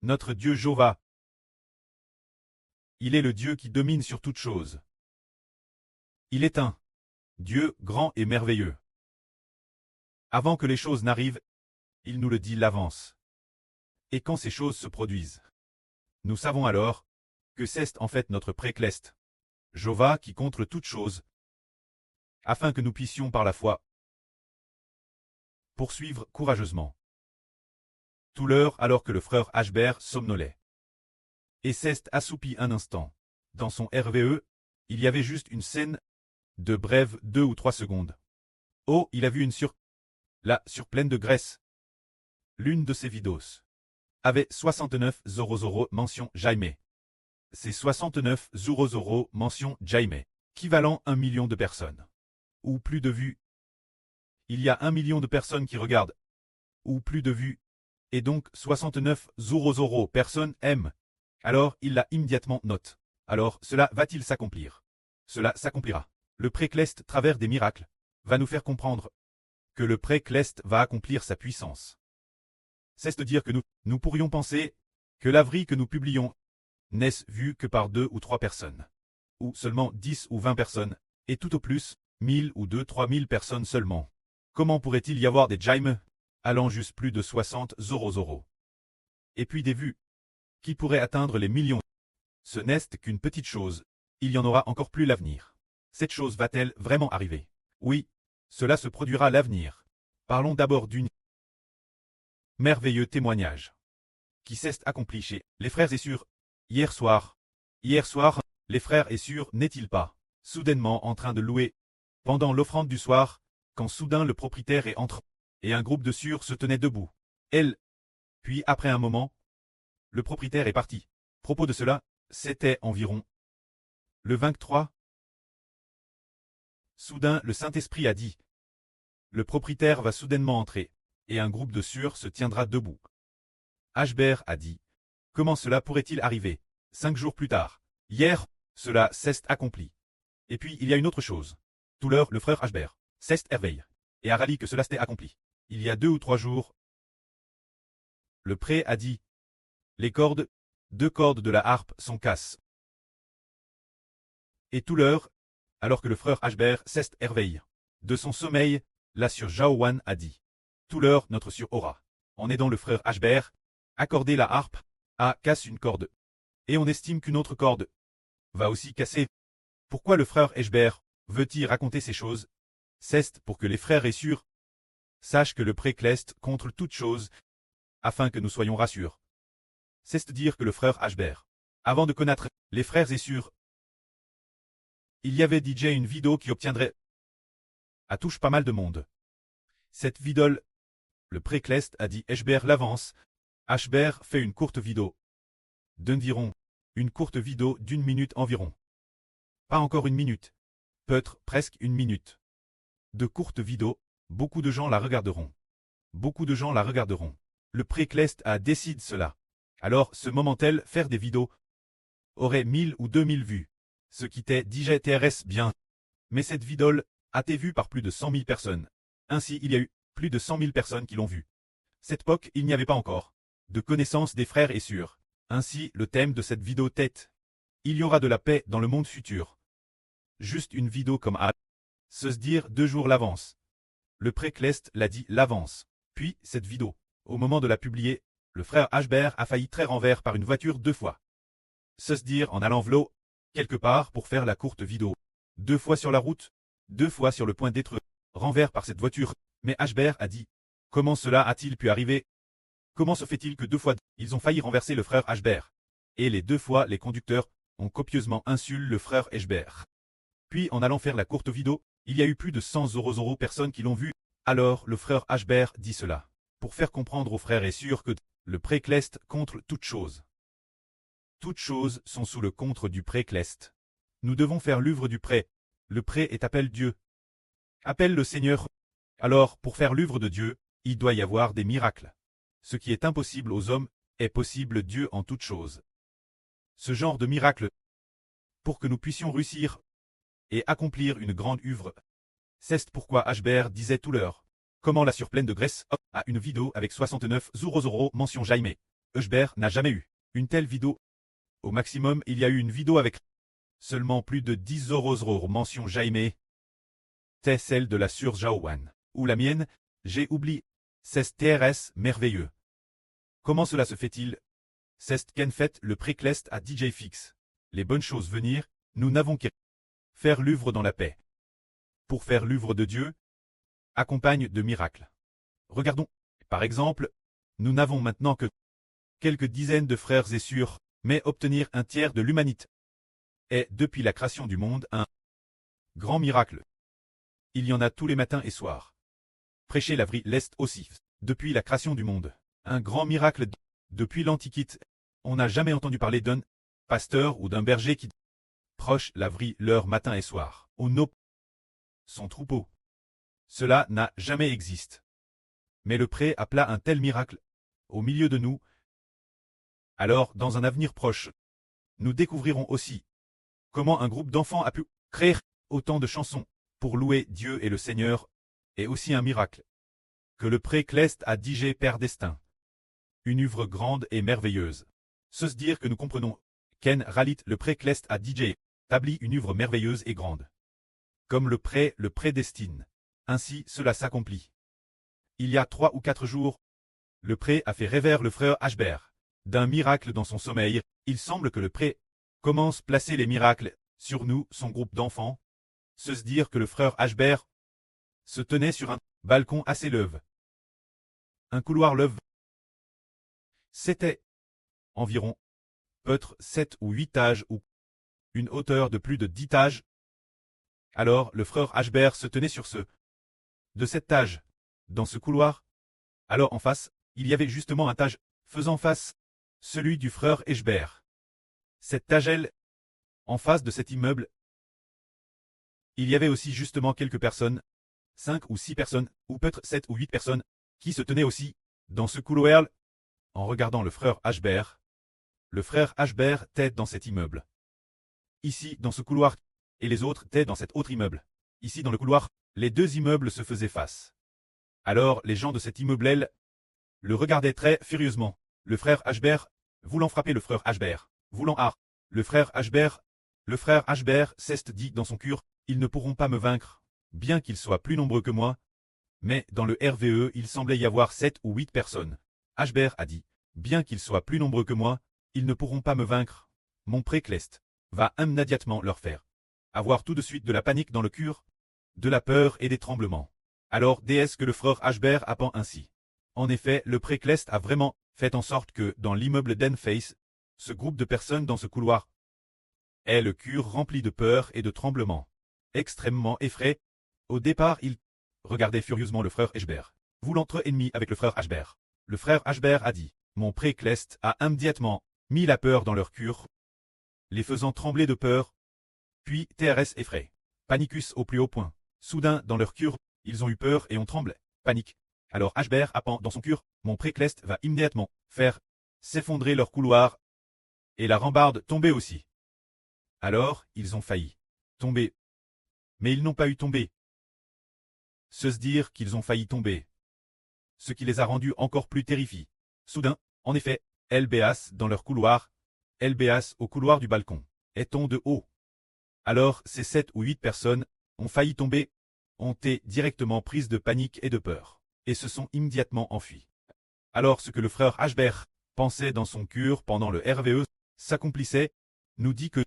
Notre Dieu Jova. Il est le Dieu qui domine sur toute chose. Il est un Dieu grand et merveilleux. Avant que les choses n'arrivent, il nous le dit l'avance. Et quand ces choses se produisent, nous savons alors que c'est en fait notre précleste, Jova qui contrôle toute chose, afin que nous puissions par la foi poursuivre courageusement. Tout l'heure alors que le frère Ashbert somnolait. Et Cest assoupi un instant. Dans son RVE, il y avait juste une scène de brève 2 ou 3 secondes. Oh, il a vu une là, sur pleine de graisse. L'une de ses vidéos avait 69 000 mention Jaime. C'est 69 000 mention Jaime, équivalent 1 million de personnes. Ou plus de vues. Il y a 1 million de personnes qui regardent. Ou plus de vues. Et donc 69 000 personnes aiment. Alors il l'a immédiatement note. Alors cela va-t-il s'accomplir? Cela s'accomplira. Le précleste travers des miracles va nous faire comprendre que le précleste va accomplir sa puissance. C'est dire que nous pourrions penser que l'avril que nous publions n'est vu que par 2 ou 3 personnes. Ou seulement 10 ou 20 personnes, et tout au plus, 1000 ou 2-3 000 personnes seulement. Comment pourrait-il y avoir des Jaime allant juste plus de 60 000? Et puis des vues qui pourraient atteindre les millions. Ce n'est qu'une petite chose, il y en aura encore plus l'avenir. Cette chose va-t-elle vraiment arriver? Oui, cela se produira à l'avenir. Parlons d'abord d'une merveilleux témoignage qui s'est accompli chez les frères et sœurs. Hier soir, les frères et sœurs n'est-il pas soudainement en train de louer pendant l'offrande du soir, quand soudain le propriétaire est entré, et un groupe de sœurs se tenait debout. Puis après un moment, le propriétaire est parti. Propos de cela, c'était environ le 23. Soudain le Saint-Esprit a dit. Le propriétaire va soudainement entrer, et un groupe de sœurs se tiendra debout. Ashbert a dit. Comment cela pourrait-il arriver? 5 jours plus tard. Hier, cela s'est accompli. Et puis il y a une autre chose. Tout l'heure, le frère Ashbert s'est éveillé, et a rallié que cela s'était accompli. Il y a 2 ou 3 jours. Le pré a dit. Les cordes, 2 cordes de la harpe sont casses. Et tout l'heure, alors que le frère Ashbert s'est éveillé de son sommeil, la sœur Jaowan a dit. Tout l'heure, notre sœur Aura, en aidant le frère Ashbert, accorder la harpe, casse une corde. Et on estime qu'une autre corde va aussi casser. Pourquoi le frère Ashbert veut-il raconter ces choses? C'est pour que les frères et sœurs sachent que le précleste contre toute chose, afin que nous soyons rassurés. C'est dire que le frère Ashbert, avant de connaître les frères et sœurs, il y avait DJ une vidéo qui obtiendrait à touche pas mal de monde. Cette vidéo, le précleste a dit Ashbert l'avance. Ashbert fait une courte vidéo d'environ, une courte vidéo d'1 minute environ. Pas encore 1 minute. Peut-être presque 1 minute. De courtes vidéos, beaucoup de gens la regarderont. Beaucoup de gens la regarderont. Le précleste a décidé cela. Alors ce moment-tel faire des vidéos aurait 1000 ou 2000 vues. Ce qui t'est déjà TRS bien. Mais cette vidéo a été vue par plus de 100 000 personnes. Ainsi il y a eu plus de 100 000 personnes qui l'ont vue. Cette époque il n'y avait pas encore de connaissance des frères et sœurs. Ainsi le thème de cette vidéo tête. Il y aura de la paix dans le monde futur. Juste une vidéo comme se dire 2 jours l'avance. Le précleste l'a dit l'avance. Puis cette vidéo, au moment de la publier, le frère Ashbert a failli très renvers par une voiture 2 fois. Se dire en allant v'là quelque part pour faire la courte vidéo. 2 fois sur la route, 2 fois sur le point d'être renvers par cette voiture. Mais Ashbert a dit. Comment cela a-t-il pu arriver? Comment se fait-il que 2 fois ils ont failli renverser le frère Ashbert? Et les 2 fois les conducteurs ont copieusement insulté le frère Ashbert. Puis en allant faire la courte vidéo, il y a eu plus de 100 000 personnes qui l'ont vu. Alors le frère Ashbert dit cela. Pour faire comprendre aux frères et sœurs que le précleste contre toute chose. Toutes choses sont sous le contre du précleste. Nous devons faire l'œuvre du pré. Le pré est appelle Dieu. Appelle le Seigneur. Alors, pour faire l'œuvre de Dieu, il doit y avoir des miracles. Ce qui est impossible aux hommes, est possible Dieu en toutes choses. Ce genre de miracle, pour que nous puissions réussir et accomplir une grande œuvre. C'est pourquoi Ashbert disait tout l'heure. Comment la surpleine de Grèce a une vidéo avec 69 000 mention Jaime. Hubert n'a jamais eu une telle vidéo. Au maximum, il y a eu une vidéo avec seulement plus de 10 euros mention Jaime. C'est celle de la sur Jaowan. Ou la mienne, j'ai oublié. C'est TRS merveilleux. Comment cela se fait-il? C'est qu'en fait le préclest à DJ Fix. Les bonnes choses venir, nous n'avons qu'à faire l'œuvre dans la paix. Pour faire l'œuvre de Dieu, accompagne de miracles. Regardons, par exemple, nous n'avons maintenant que quelques dizaines de frères et sœurs, mais obtenir un tiers de l'humanité est, depuis la création du monde, un grand miracle. Il y en a tous les matins et soirs. Prêcher la vraie l'Est aussi, depuis la création du monde. Un grand miracle depuis l'Antiquité. On n'a jamais entendu parler d'un pasteur ou d'un berger qui proche la vraie leur matin et soir. Au no son troupeau. Cela n'a jamais existé. Mais le pré appela un tel miracle au milieu de nous. Alors, dans un avenir proche, nous découvrirons aussi comment un groupe d'enfants a pu créer autant de chansons pour louer Dieu et le Seigneur, et aussi un miracle que le préclest à DJ Père Destin. Une œuvre grande et merveilleuse. Se dire que nous comprenons Ken Ralit le préclest à DJ établit une œuvre merveilleuse et grande. Comme le prédestine. Ainsi cela s'accomplit. Il y a 3 ou 4 jours, le pré a fait rêver le frère Hubert d'un miracle dans son sommeil. Il semble que le pré commence à placer les miracles sur nous, son groupe d'enfants. Se dire que le frère Hubert se tenait sur un balcon assez leve. Un couloir leve. C'était environ peut-être 7 ou 8 étages ou une hauteur de plus de 10 étages. Alors le frère Hubert se tenait sur de cet étage, dans ce couloir. Alors en face, il y avait justement un étage faisant face, celui du frère Hubert. Cette étagelle, en face de cet immeuble, il y avait aussi justement quelques personnes, 5 ou 6 personnes, ou peut-être 7 ou 8 personnes, qui se tenaient aussi, dans ce couloir, en regardant le frère Hubert. Le frère Hubert était dans cet immeuble. Ici, dans ce couloir, et les autres étaient dans cet autre immeuble. Ici, dans le couloir, les 2 immeubles se faisaient face. Alors, les gens de cet immeuble le regardaient très furieusement. Le frère Hubert, voulant frapper le frère Hubert, voulant le frère Hubert s'est dit dans son cœur, ils ne pourront pas me vaincre, bien qu'ils soient plus nombreux que moi. Mais dans le RVE, il semblait y avoir 7 ou 8 personnes. Hubert a dit, bien qu'ils soient plus nombreux que moi, ils ne pourront pas me vaincre. Mon préclest va immédiatement leur faire avoir tout de suite de la panique dans le cœur, de la peur et des tremblements. Alors déesse que le frère Hubert apprend ainsi. En effet, le préclest a vraiment fait en sorte que, dans l'immeuble d'Enface, ce groupe de personnes dans ce couloir ait le cœur rempli de peur et de tremblements. Extrêmement effrayé, au départ il regardait furieusement le frère Hubert, voulant être ennemi avec le frère Hubert. Le frère Hubert a dit, mon préclest a immédiatement mis la peur dans leur cœur, les faisant trembler de peur, puis TRS effrayé. Panicus au plus haut point. Soudain, dans leur cœur, ils ont eu peur et ont tremblé. Panique. Alors Hubert apprend dans son cœur, mon préclest va immédiatement faire s'effondrer leur couloir, et la rambarde tomber aussi. Alors, ils ont failli tomber. Mais ils n'ont pas eu tombé. Se dire qu'ils ont failli tomber. Ce qui les a rendus encore plus terrifiés. Soudain, en effet, LBAS dans leur couloir, LBAS au couloir du balcon, est-on de haut. Alors, ces 7 ou 8 personnes ont failli tomber, ont été directement prises de panique et de peur, et se sont immédiatement enfuies. Alors ce que le frère Hubert pensait dans son cœur pendant le RVE s'accomplissait, nous dit que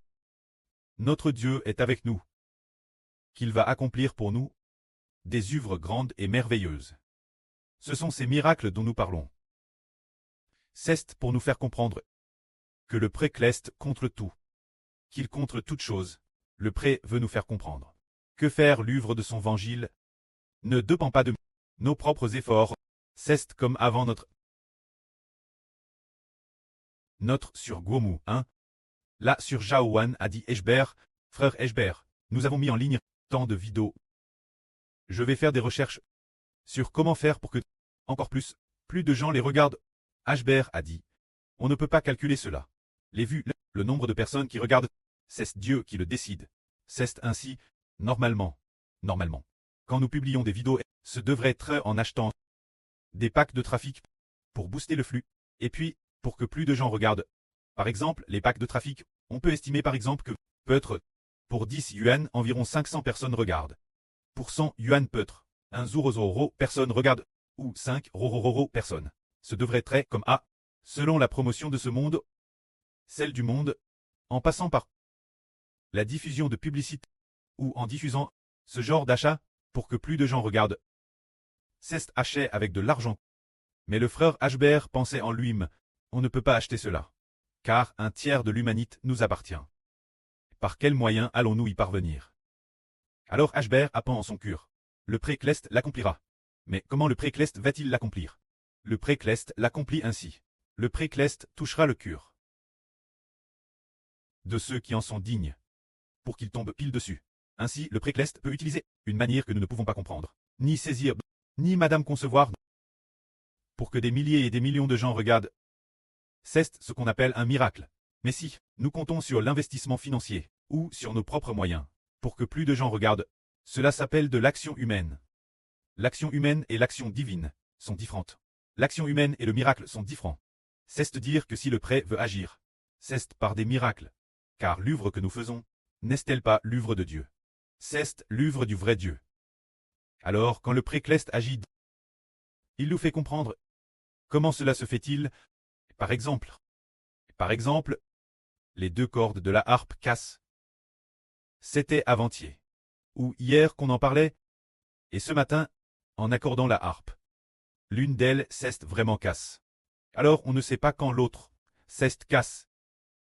notre Dieu est avec nous, qu'il va accomplir pour nous des œuvres grandes et merveilleuses. Ce sont ces miracles dont nous parlons. C'est pour nous faire comprendre que le préclest contre tout, qu'il contre toute chose. Le pré veut nous faire comprendre que faire l'œuvre de son évangile ne dépend pas de nos propres efforts, c'est comme avant notre sur Gomu, hein. Là sur Jaowan a dit Hubert, frère Hubert, nous avons mis en ligne tant de vidéos. Je vais faire des recherches sur comment faire pour que, encore plus de gens les regardent. Hubert a dit, on ne peut pas calculer cela. Les vues, le nombre de personnes qui regardent, c'est Dieu qui le décide. C'est ainsi, normalement. Quand nous publions des vidéos, ce devrait être en achetant des packs de trafic pour booster le flux. Et puis, pour que plus de gens regardent. Par exemple, les packs de trafic, on peut estimer par exemple que, peut-être, pour 10 yuan, environ 500 personnes regardent. Pour 100 yuan peut-être, 1 zoro personne regarde, ou 5 rorororo personnes. Ce devrait être comme A, selon la promotion de ce monde, celle du monde, en passant par la diffusion de publicité, ou en diffusant ce genre d'achat, pour que plus de gens regardent. C'est acheté avec de l'argent. Mais le frère Ashbert pensait en lui-même, on ne peut pas acheter cela. Car un tiers de l'humanité nous appartient. Par quels moyens allons-nous y parvenir? Alors Ashbert append en son cœur. Le Précleste l'accomplira. Mais comment le Précleste va-t-il l'accomplir? Le Précleste l'accomplit ainsi. Le Précleste touchera le cœur de ceux qui en sont dignes, pour qu'ils tombent pile dessus. Ainsi, le Précleste peut utiliser une manière que nous ne pouvons pas comprendre, ni saisir, ni madame concevoir, pour que des milliers et des millions de gens regardent. C'est ce qu'on appelle un miracle. Mais si, nous comptons sur l'investissement financier, ou sur nos propres moyens, pour que plus de gens regardent, cela s'appelle de l'action humaine. L'action humaine et l'action divine sont différentes. L'action humaine et le miracle sont différents. C'est dire que si le prêt veut agir, c'est par des miracles. Car l'œuvre que nous faisons, n'est-elle pas l'œuvre de Dieu? C'est l'œuvre du vrai Dieu. Alors, quand le Précleste agit, il nous fait comprendre comment cela se fait-il. Par exemple, les 2 cordes de la harpe cassent. C'était avant-hier, ou hier qu'on en parlait, et ce matin, en accordant la harpe. L'une d'elles s'est vraiment casse. Alors on ne sait pas quand l'autre s'est casse.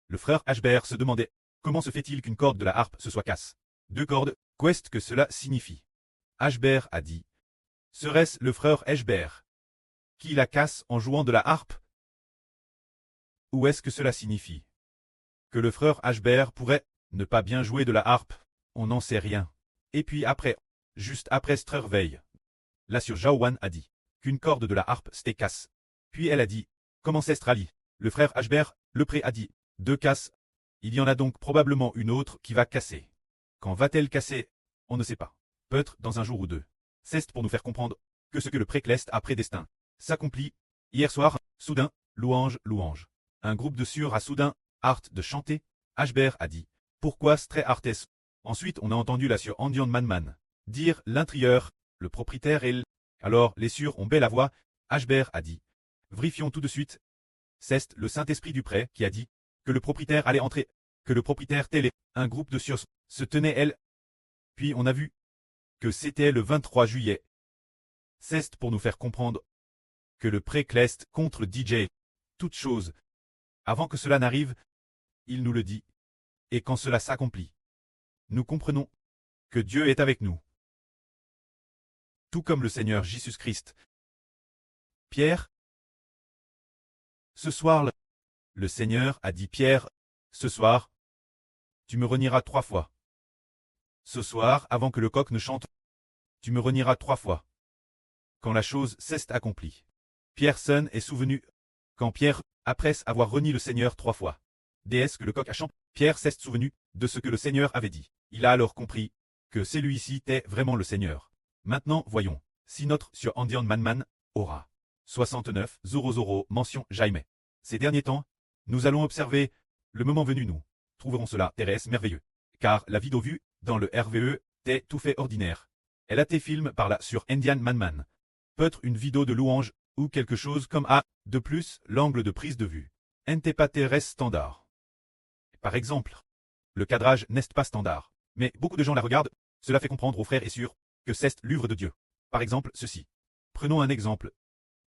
Le frère Ashbert se demandait, comment se fait-il qu'une corde de la harpe se soit casse? 2 cordes, qu'est-ce que cela signifie? Ashbert a dit, serait-ce le frère Ashbert qui la casse en jouant de la harpe? Ou est-ce que cela signifie que le frère Ashbert pourrait ne pas bien jouer de la harpe? On n'en sait rien. Et puis après, juste après Strerveille, la sœur Jaowan a dit qu'une corde de la harpe s'était casse. Puis elle a dit, comment c'est Strali? Le frère Ashbert, le pré a dit, 2 casses. Il y en a donc probablement une autre qui va casser. Quand va-t-elle casser? On ne sait pas. Peut-être dans un jour ou 2. C'est pour nous faire comprendre que ce que le Précleste a prédestin s'accomplit. Hier soir, soudain, louange, louange. Un groupe de sœurs a soudain hâte de chanter. Ashbert a dit, pourquoi Stré Artes? Ensuite on a entendu la sœur Andian Manman dire l'intérieur, le propriétaire et Alors les sœurs ont belle la voix. Ashbert a dit, vérifions tout de suite. C'est le Saint-Esprit du prêtre qui a dit que le propriétaire allait entrer, que le propriétaire télé, un groupe de sœurs se tenait elle. Puis on a vu que c'était le 23 juillet. C'est pour nous faire comprendre que le Précleste contre le DJ, toute chose. Avant que cela n'arrive, il nous le dit. Et quand cela s'accomplit, nous comprenons que Dieu est avec nous. Tout comme le Seigneur Jésus-Christ. Pierre, ce soir, le Seigneur a dit Pierre, ce soir, tu me renieras 3 fois. Ce soir, avant que le coq ne chante, tu me renieras 3 fois. Quand la chose s'est accomplie. Pierre est souvenu, quand Pierre, après avoir renié le Seigneur 3 fois, déesse que le coq a chanté, Pierre s'est souvenu de ce que le Seigneur avait dit. Il a alors compris que celui-ci était vraiment le Seigneur. Maintenant, voyons, si notre sur Andian Manman aura 69 mention Jaime. Ces derniers temps, nous allons observer, le moment venu nous trouverons cela Thérèse merveilleux. Car la vidéo vue, dans le RVE, t'est tout fait ordinaire. Elle a été filmée par là sur Indian Manman. Peut-être une vidéo de louange, ou quelque chose comme A. De plus, l'angle de prise de vue n'était pas Thérèse standard. Par exemple, le cadrage n'est pas standard. Mais beaucoup de gens la regardent, cela fait comprendre aux frères et sœurs que c'est l'œuvre de Dieu. Par exemple, ceci. Prenons un exemple.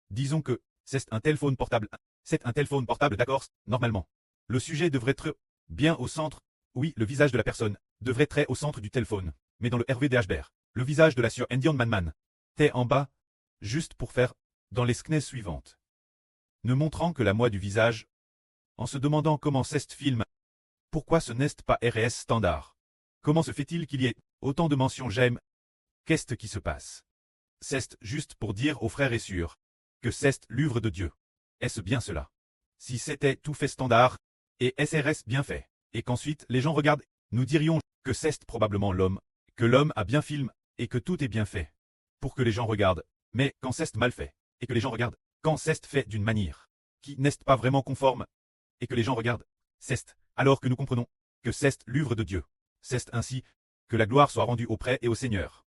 Disons que c'est un téléphone portable. C'est un téléphone portable, d'accord, normalement. Le sujet devrait être bien au centre. Oui, le visage de la personne devrait être au centre du téléphone. Mais dans le RVDHBR, le visage de la sœur Indian Manman t'est en bas, juste pour faire dans les sknes suivantes. Ne montrant que la moitié du visage, en se demandant comment c'est film. Pourquoi ce n'est pas RS standard? Comment se fait-il qu'il y ait autant de mentions j'aime? Qu'est-ce qui se passe? C'est juste pour dire aux frères et sœurs que c'est l'œuvre de Dieu. Est-ce bien cela? Si c'était tout fait standard, et SRS bien fait, et qu'ensuite les gens regardent, nous dirions que c'est probablement l'homme, que l'homme a bien filmé, et que tout est bien fait. Pour que les gens regardent, mais quand c'est mal fait, et que les gens regardent, quand c'est fait d'une manière qui n'est pas vraiment conforme, et que les gens regardent. Cest alors que nous comprenons que c'est l'œuvre de Dieu. C'est ainsi que la gloire soit rendue auprès et au Seigneur.